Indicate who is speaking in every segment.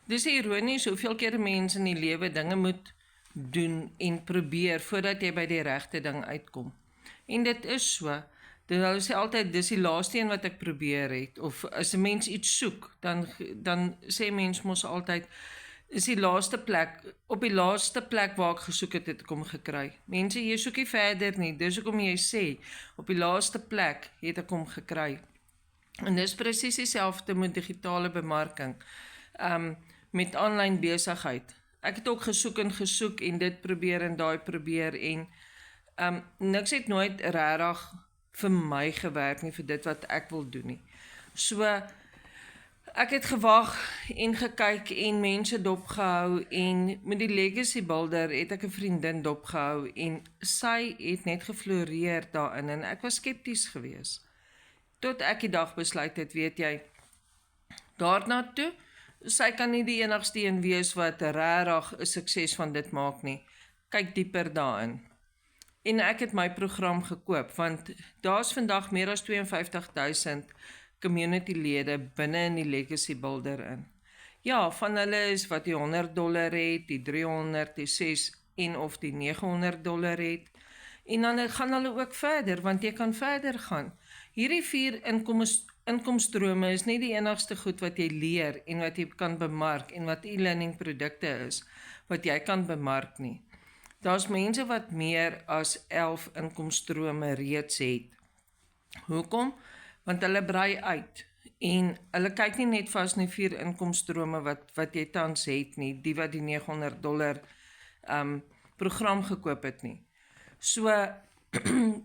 Speaker 1: Dis ironies hoeveel keer 'n mens in die lewe dinge moet doen en probeer voordat jy by die regte ding uitkom. En dit is so. Hulle sê altyd dis die laaste een wat ek probeer het, of as 'n mens iets soek, dan sê mens mos altyd is die laaste plek, op die laaste plek waar ek gesoek het, het ek hom gekry. Mense, jy soek nie verder nie, dis hoekom jy sê, op die laaste plek het ek hom gekry. En dis presies dieselfde met digitale bemarking, met aanlyn besigheid. Ek het ook gesoek en dit probeer en daai probeer en niks het nooit regtig vir my gewerk nie, vir dit wat ek wil doen nie. So, ek het gewag en gekyk en mense dopgehou en met die legacy builder het ek 'n vriendin dopgehou en sy het net gefloreer daarin en ek was skepties geweest. Tot ek die dag besluit het, weet jy, daarna toe, sy kan nie die enigste een wees wat regtig 'n sukses van dit maak nie. Kyk dieper daarin. En ek het my program gekoop, want daar's vandag meer as 52,000 community-lede binne in die Legacy Builder in. Ja, van hulle is wat die $100 het, die 300, die 6 en of die $900 het. En dan gaan hulle ook verder, want jy kan verder gaan. Hierdie 4 inkomstrome is nie die enigste goed wat jy leer en wat jy kan bemark en wat e-learning produkte is, wat jy kan bemark nie. Daar's mense wat meer as 11 inkomstrome reeds het. Hoekom? Want hulle brei uit en hulle kyk nie net vas na die 4 inkomstrome wat jy tans het nie, die wat die $900 program gekoop het nie. So,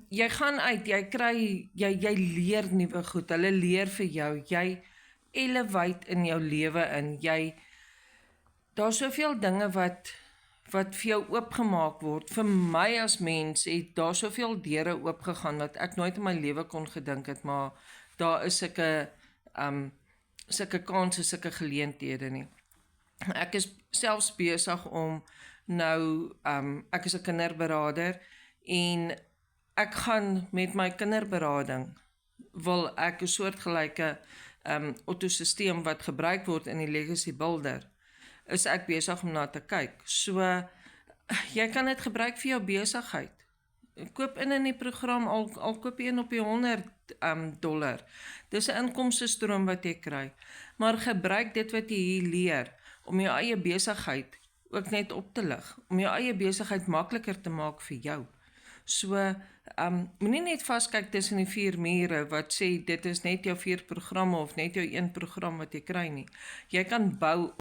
Speaker 1: jy gaan uit, jy leer nuwe goed, hulle leer vir jou, jy elevate in jou lewe in, daar's soveel dinge wat vir jou oopgemaak word. Vir my as mens het daar soveel deure oopgegaan wat ek nooit in my lewe kon gedink het, maar daar is sulke kanse, sulke geleenthede nie. Ek is selfs besig om nou, ek is 'n kinderberader en ek gaan met my kinderberading, wil ek 'n soortgelyke autosisteem wat gebruik word in die Legacy Builder, is ek besig om na te kyk. So, jy kan dit gebruik vir jou besigheid. Koop in die program, al koop jy een op die $100. Dis 'n inkomstestroom wat jy kry. Maar gebruik dit wat jy hier leer, om jou eie besigheid ook net op te lig, om jou eie besigheid makliker te maak vir jou. So, moenie net vaskyk tussen die 4 mure wat sê dit is net jou 4 programme of net jou 1 program wat jy kry nie. Jy kan bou